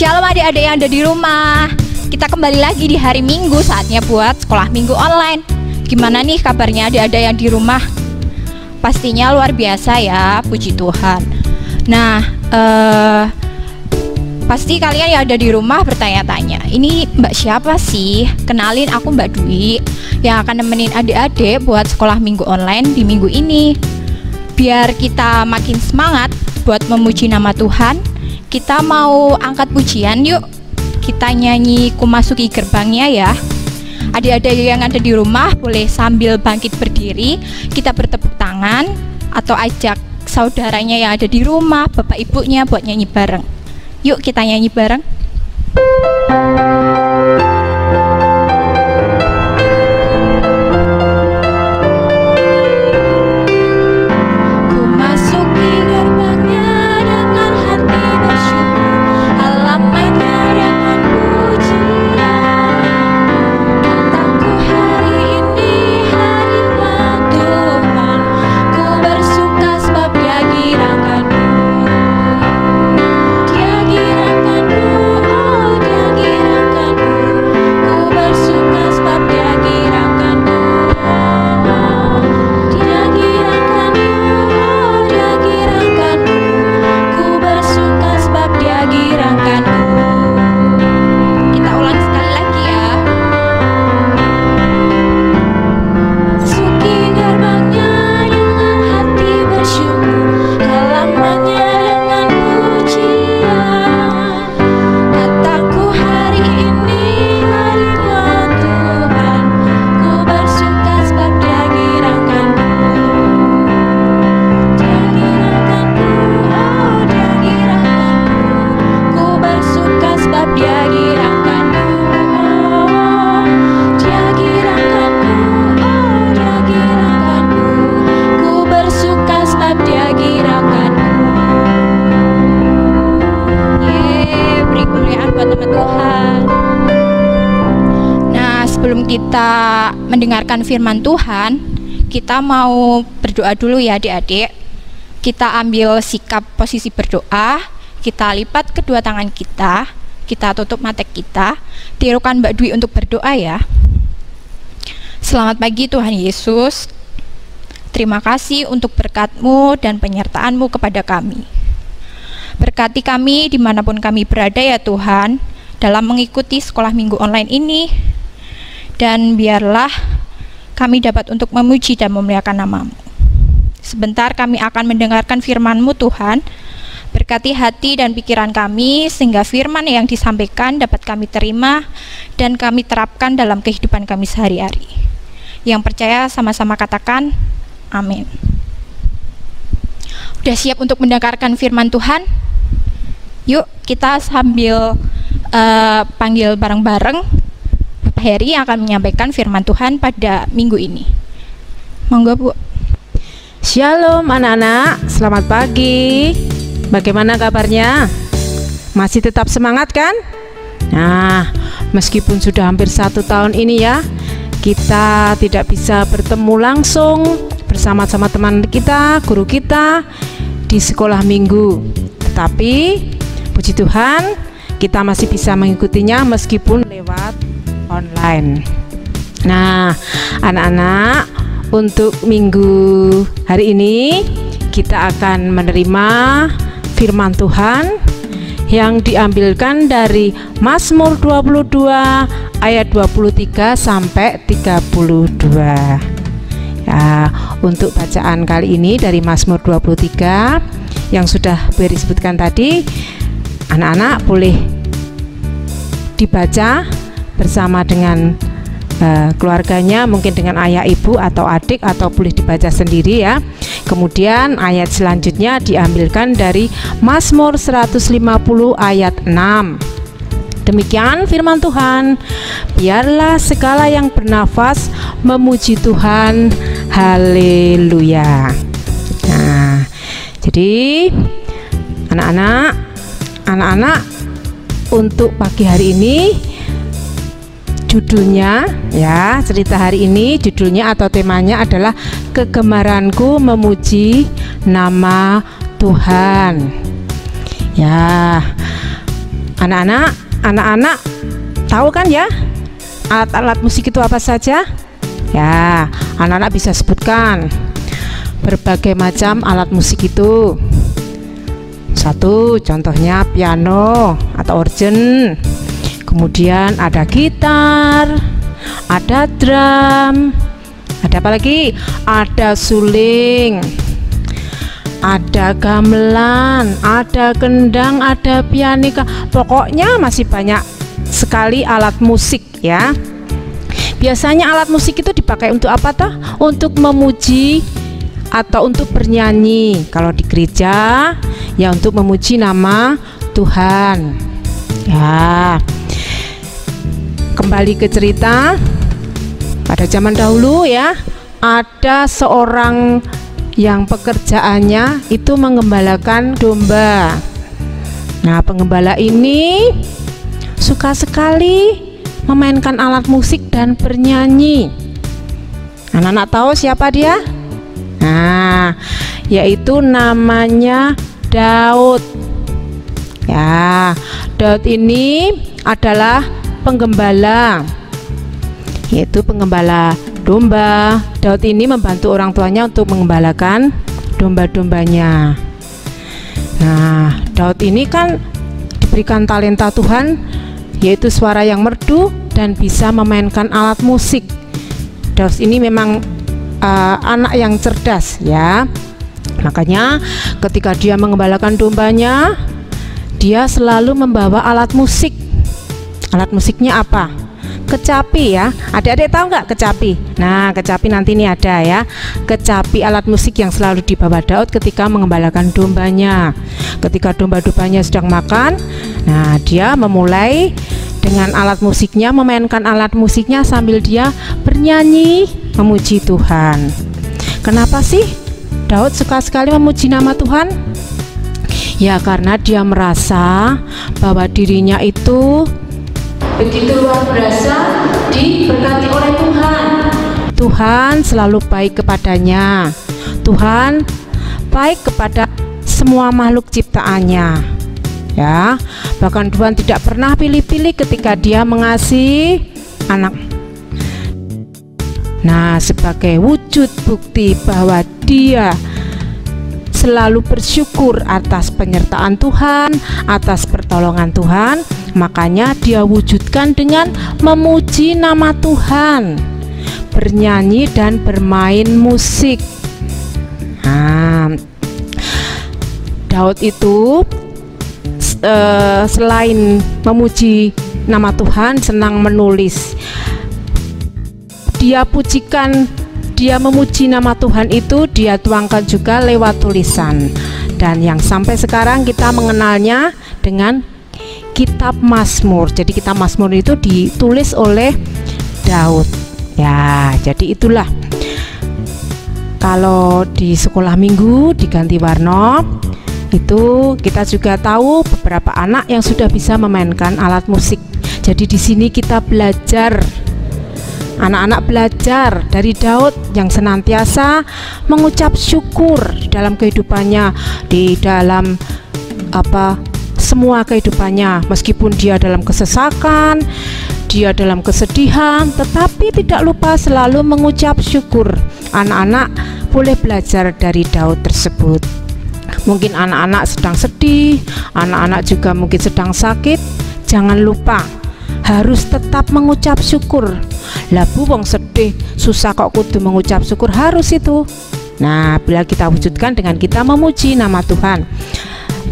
Shalom adik-adik yang ada di rumah. Kita kembali lagi di hari Minggu, saatnya buat sekolah Minggu online. Gimana nih kabarnya adik-adik yang di rumah? Pastinya luar biasa ya, puji Tuhan. Nah, pasti kalian yang ada di rumah bertanya-tanya, ini Mbak siapa sih? Kenalin, aku Mbak Dwi yang akan nemenin adik-adik buat sekolah Minggu online di minggu ini. Biar kita makin semangat buat memuji nama Tuhan, kita mau angkat pujian yuk. Kita nyanyi Ku Masuki Gerbangnya ya. Adik-adik yang ada di rumah boleh sambil bangkit berdiri, kita bertepuk tangan, atau ajak saudaranya yang ada di rumah, bapak ibunya buat nyanyi bareng. Yuk kita nyanyi bareng. Sebelum kita mendengarkan firman Tuhan, kita mau berdoa dulu ya adik-adik. Kita ambil sikap posisi berdoa, kita lipat kedua tangan kita tutup mata kita, tirukan Mbak Dwi untuk berdoa ya. Selamat pagi Tuhan Yesus, terima kasih untuk berkat-Mu dan penyertaan-Mu kepada kami. Berkati kami dimanapun kami berada ya Tuhan, dalam mengikuti sekolah minggu online ini. Dan biarlah kami dapat untuk memuji dan memuliakan nama-Mu. Sebentar kami akan mendengarkan firman-Mu Tuhan. Berkati hati dan pikiran kami, sehingga firman yang disampaikan dapat kami terima dan kami terapkan dalam kehidupan kami sehari-hari. Yang percaya sama-sama katakan, amin. Udah siap untuk mendengarkan firman Tuhan? Yuk kita sambil panggil bareng-bareng Heri yang akan menyampaikan firman Tuhan pada minggu ini. Monggo Bu. Shalom anak-anak, selamat pagi. Bagaimana kabarnya? Masih tetap semangat kan? Nah, meskipun sudah hampir 1 tahun ini ya, kita tidak bisa bertemu langsung bersama-sama teman kita, guru kita di sekolah minggu. Tetapi puji Tuhan, kita masih bisa mengikutinya meskipun lewat online. Nah, anak-anak, untuk minggu hari ini kita akan menerima firman Tuhan yang diambilkan dari Mazmur 22 ayat 23 sampai 32. Ya, untuk bacaan kali ini dari Mazmur 23 yang sudah disebutkan tadi, anak-anak boleh dibaca bersama dengan keluarganya, mungkin dengan ayah ibu atau adik, atau boleh dibaca sendiri ya. Kemudian ayat selanjutnya diambilkan dari Mazmur 150 ayat 6. Demikian firman Tuhan. Biarlah segala yang bernafas memuji Tuhan. Haleluya. Nah, jadi anak-anak untuk pagi hari ini judulnya ya, cerita hari ini judulnya atau temanya adalah kegemaranku memuji nama Tuhan. Ya, Anak-anak tahu kan ya alat-alat musik itu apa saja? Ya, anak-anak bisa sebutkan berbagai macam alat musik itu. Satu, contohnya piano atau organ. Kemudian ada gitar, ada drum, ada apa lagi? Ada suling, ada gamelan, ada kendang, ada pianika. Pokoknya masih banyak sekali alat musik ya. Biasanya alat musik itu dipakai untuk apa toh? Untuk memuji atau untuk bernyanyi. Kalau di gereja ya untuk memuji nama Tuhan. Ya. Kembali ke cerita. Pada zaman dahulu ya, ada seorang yang pekerjaannya itu menggembalakan domba. Nah, penggembala ini suka sekali memainkan alat musik dan bernyanyi. Anak-anak tahu siapa dia? Nah, yaitu namanya Daud. Ya, Daud ini adalah penggembala, yaitu penggembala domba. Daud ini membantu orang tuanya untuk mengembalakan domba-dombanya. Nah, Daud ini kan diberikan talenta Tuhan, yaitu suara yang merdu dan bisa memainkan alat musik. Daud ini memang anak yang cerdas ya. Makanya ketika dia mengembalakan dombanya, dia selalu membawa alat musik. Alat musiknya apa? Kecapi ya. Adik-adik tahu nggak kecapi? Nah, kecapi nanti ini ada ya. Kecapi alat musik yang selalu dibawa Daud ketika mengembalakan dombanya. Ketika domba-dombanya sedang makan, nah dia memulai dengan alat musiknya, memainkan alat musiknya sambil dia bernyanyi memuji Tuhan. Kenapa sih Daud suka sekali memuji nama Tuhan? Ya karena dia merasa bahwa dirinya itu begitu luar biasa diberkati oleh Tuhan. Tuhan selalu baik kepadanya. Tuhan baik kepada semua makhluk ciptaannya. Ya, bahkan Tuhan tidak pernah pilih-pilih ketika dia mengasihi anak. Nah, sebagai wujud bukti bahwa dia selalu bersyukur atas penyertaan Tuhan, atas pertolongan Tuhan, makanya dia wujudkan dengan memuji nama Tuhan, bernyanyi dan bermain musik. Nah, Daud itu selain memuji nama Tuhan, senang menulis. Dia pujikan, dia memuji nama Tuhan itu dia tuangkan juga lewat tulisan. Dan yang sampai sekarang kita mengenalnya dengan kitab Mazmur. Jadi kitab Mazmur itu ditulis oleh Daud. Ya, jadi itulah. Kalau di sekolah minggu diganti warna, itu kita juga tahu beberapa anak yang sudah bisa memainkan alat musik. Jadi di sini kita belajar, anak-anak belajar dari Daud yang senantiasa mengucap syukur dalam kehidupannya, di dalam semua kehidupannya, meskipun dia dalam kesesakan, dia dalam kesedihan, tetapi tidak lupa selalu mengucap syukur. Anak-anak boleh belajar dari Daud tersebut. Mungkin anak-anak sedang sedih, anak-anak juga mungkin sedang sakit, jangan lupa harus tetap mengucap syukur. Lah bu, wong sedih susah kok kudu mengucap syukur, harus itu. Nah, bila kita wujudkan dengan kita memuji nama Tuhan.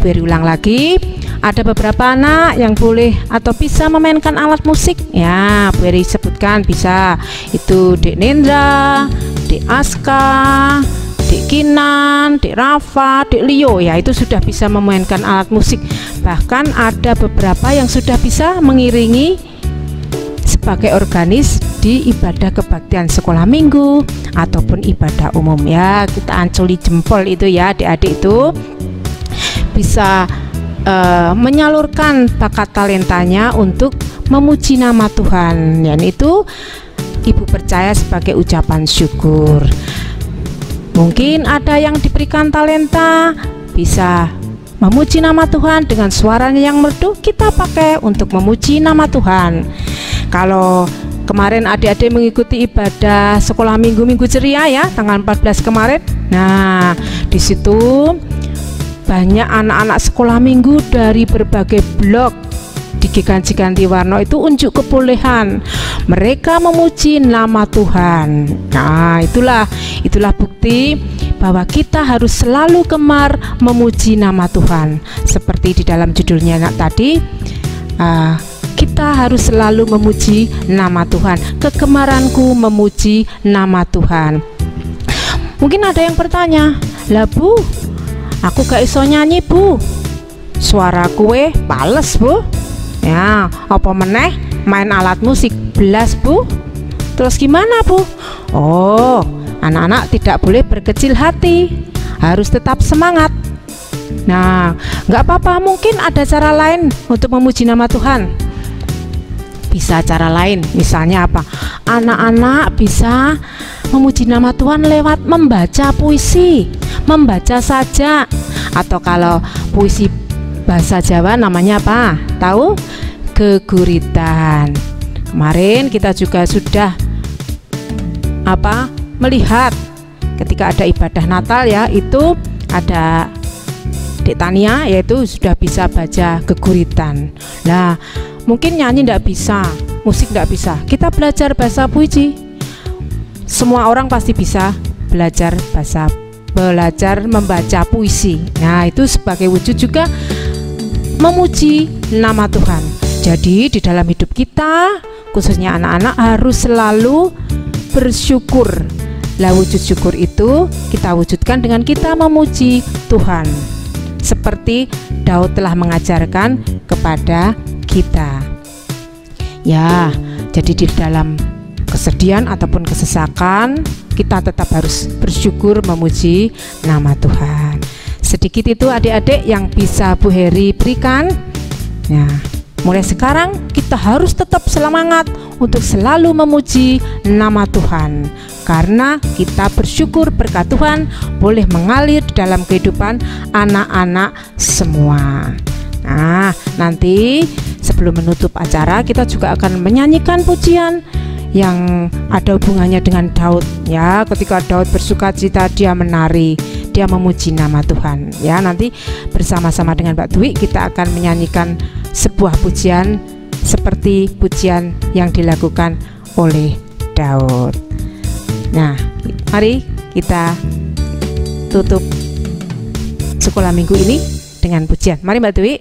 Berulang lagi, ada beberapa anak yang boleh atau bisa memainkan alat musik. Ya, boleh disebutkan bisa. Itu Dek Nendra, Dek Aska, Dek Kinan, Dek Rafa, Dek Leo, ya itu sudah bisa memainkan alat musik. Bahkan ada beberapa yang sudah bisa mengiringi sebagai organis di ibadah kebaktian sekolah minggu ataupun ibadah umum. Ya, kita ancoli jempol itu ya adik-adik, itu bisa menyalurkan bakat talentanya untuk memuji nama Tuhan. Dan itu ibu percaya sebagai ucapan syukur. Mungkin ada yang diberikan talenta bisa memuji nama Tuhan dengan suaranya yang merdu, kita pakai untuk memuji nama Tuhan. Kalau kemarin adik-adik mengikuti ibadah sekolah minggu ceria ya, tanggal 14 kemarin. Nah, di situ banyak anak-anak sekolah minggu dari berbagai blok di GKJ Gantiwarna itu unjuk kebolehan mereka memuji nama Tuhan. Nah, itulah bukti bahwa kita harus selalu gemar memuji nama Tuhan. Seperti di dalam judulnya tadi, kita harus selalu memuji nama Tuhan. Kegemaranku memuji nama Tuhan. Mungkin ada yang bertanya, "Lah Bu, aku gak iso nyanyi Bu, suara kue pales Bu, ya apa meneh main alat musik belas Bu, terus gimana Bu?" Oh, anak-anak tidak boleh berkecil hati, harus tetap semangat. Nah, gak apa-apa, mungkin ada cara lain untuk memuji nama Tuhan. Bisa cara lain, misalnya apa? Anak-anak bisa memuji nama Tuhan lewat membaca puisi, membaca saja. Atau kalau puisi bahasa Jawa namanya apa? Tahu? Geguritan. Kemarin kita juga sudah melihat ketika ada ibadah Natal ya, itu ada Dek Tania yaitu sudah bisa baca geguritan. Nah, mungkin nyanyi tidak bisa, musik tidak bisa, kita belajar bahasa puisi. Semua orang pasti bisa belajar membaca puisi. Nah, itu sebagai wujud juga memuji nama Tuhan. Jadi di dalam hidup kita, khususnya anak-anak, harus selalu bersyukur. Lah, wujud syukur itu kita wujudkan dengan kita memuji Tuhan, seperti Daud telah mengajarkan kepada kita. Ya, jadi di dalam kesedihan ataupun kesesakan, kita tetap harus bersyukur memuji nama Tuhan. Sedikit itu adik-adik yang bisa Bu Heri berikan. Ya, mulai sekarang kita harus tetap semangat untuk selalu memuji nama Tuhan, karena kita bersyukur berkat Tuhan boleh mengalir di dalam kehidupan anak-anak semua. Nah, nanti sebelum menutup acara kita juga akan menyanyikan pujian yang ada hubungannya dengan Daud ya. Ketika Daud bersukacita, dia menari, dia memuji nama Tuhan ya. Nanti bersama-sama dengan Mbak Dwi kita akan menyanyikan sebuah pujian seperti pujian yang dilakukan oleh Daud. Nah, mari kita tutup sekolah minggu ini dengan pujian. Mari Mbak Dwi.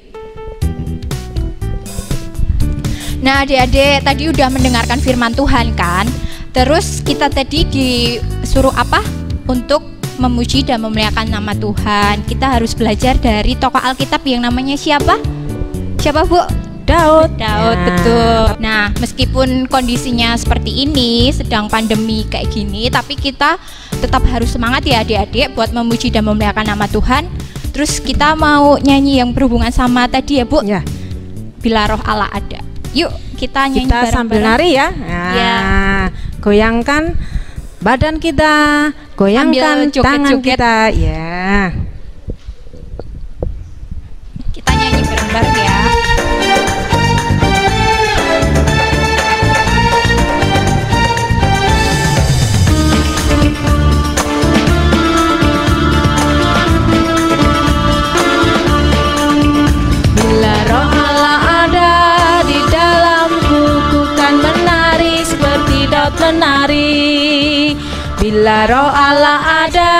Nah, adik-adik tadi udah mendengarkan firman Tuhan kan? Terus kita tadi disuruh apa? Untuk memuji dan memuliakan nama Tuhan. Kita harus belajar dari tokoh Alkitab yang namanya siapa? Siapa Bu? Daud. Daud, betul. Nah, meskipun kondisinya seperti ini, sedang pandemi kayak gini, tapi kita tetap harus semangat ya adik-adik buat memuji dan memuliakan nama Tuhan. Terus kita mau nyanyi yang berhubungan sama tadi ya Bu? Ya. Bila Roh Allah ada. Yuk kita nyanyi bareng-bareng sambil nari ya. Nah, ya. Goyangkan badan kita, goyangkan tangan kita ya. Kita nyanyi bareng-bareng ya. Bila Roh Allah ada di dalamku, ku kan menari seperti Daud menari. Bila Roh Allah ada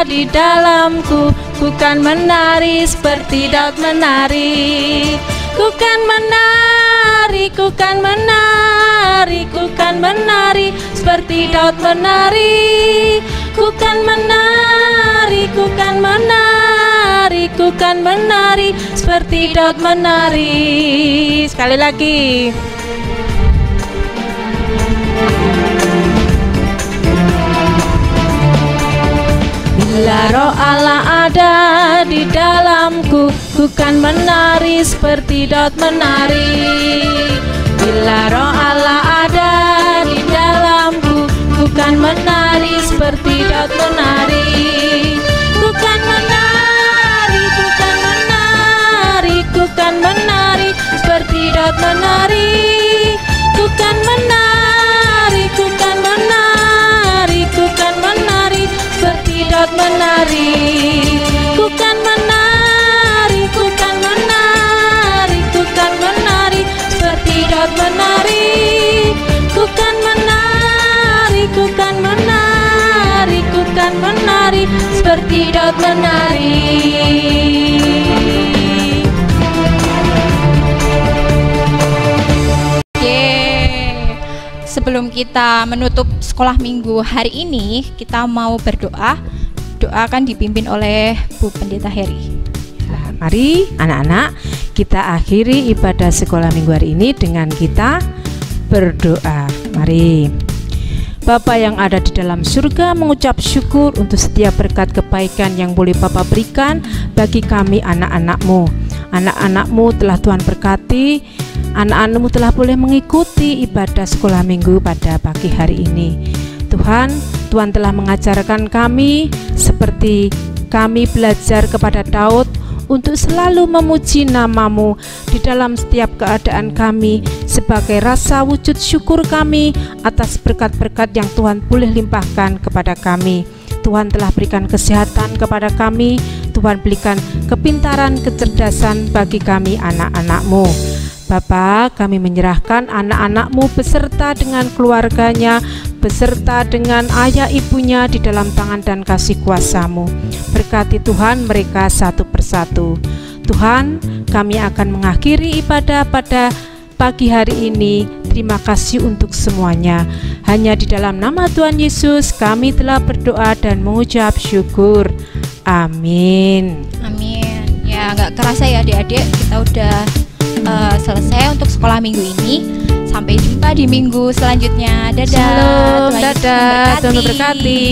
di dalamku, ku kan menari seperti Daud menari. Ku kan menari, ku kan menari, ku kan menari seperti Daud menari. Ku kan menari, ku kan menari, ku kan menari seperti Daud menari. Sekali lagi. Bila Roh Allah ada di dalamku, ku kan menari seperti Daud menari. Bila Roh Allah ada di dalamku, ku kan menari seperti Daud menari. Ku kan menari, ku kan menari, seperti daud menari. Ku kan menari, ku kan menari, ku kan menari seperti daud menari. Ku kan menari, ku kan menari, ku kan menari seperti daud menari. Ku kan menari, ku kan menari, ku kan menari seperti daud menari. Sebelum kita menutup sekolah minggu hari ini, kita mau berdoa. Doa akan dipimpin oleh Bu Pendeta Heri. Nah, mari anak-anak kita akhiri ibadah sekolah minggu hari ini dengan kita berdoa. Mari. Bapa yang ada di dalam surga, mengucap syukur untuk setiap berkat kebaikan yang boleh Bapa berikan bagi kami anak-anak-Mu. Anak-anak-Mu telah Tuhan berkati, anak-anak-Mu telah boleh mengikuti ibadah sekolah minggu pada pagi hari ini. Tuhan telah mengajarkan kami seperti kami belajar kepada Daud untuk selalu memuji nama-Mu di dalam setiap keadaan kami sebagai rasa wujud syukur kami atas berkat-berkat yang Tuhan boleh limpahkan kepada kami. Tuhan telah berikan kesehatan kepada kami, Tuhan berikan kepintaran, kecerdasan bagi kami anak-anak-Mu. Bapa, kami menyerahkan anak-anak-Mu beserta dengan keluarganya, beserta dengan ayah ibunya di dalam tangan dan kasih kuasa-Mu. Berkati Tuhan mereka satu persatu. Tuhan, kami akan mengakhiri ibadah pada pagi hari ini. Terima kasih untuk semuanya. Hanya di dalam nama Tuhan Yesus kami telah berdoa dan mengucap syukur. Amin. Amin. Ya, nggak kerasa ya adik-adik, kita udah selesai untuk sekolah minggu ini. Sampai jumpa di minggu selanjutnya. Dadah. Shalom, dadah. Tuhan memberkati.